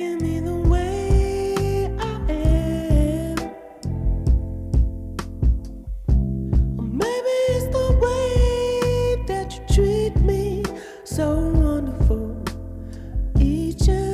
taking me the way I am. Or maybe it's the way that you treat me, so wonderful each and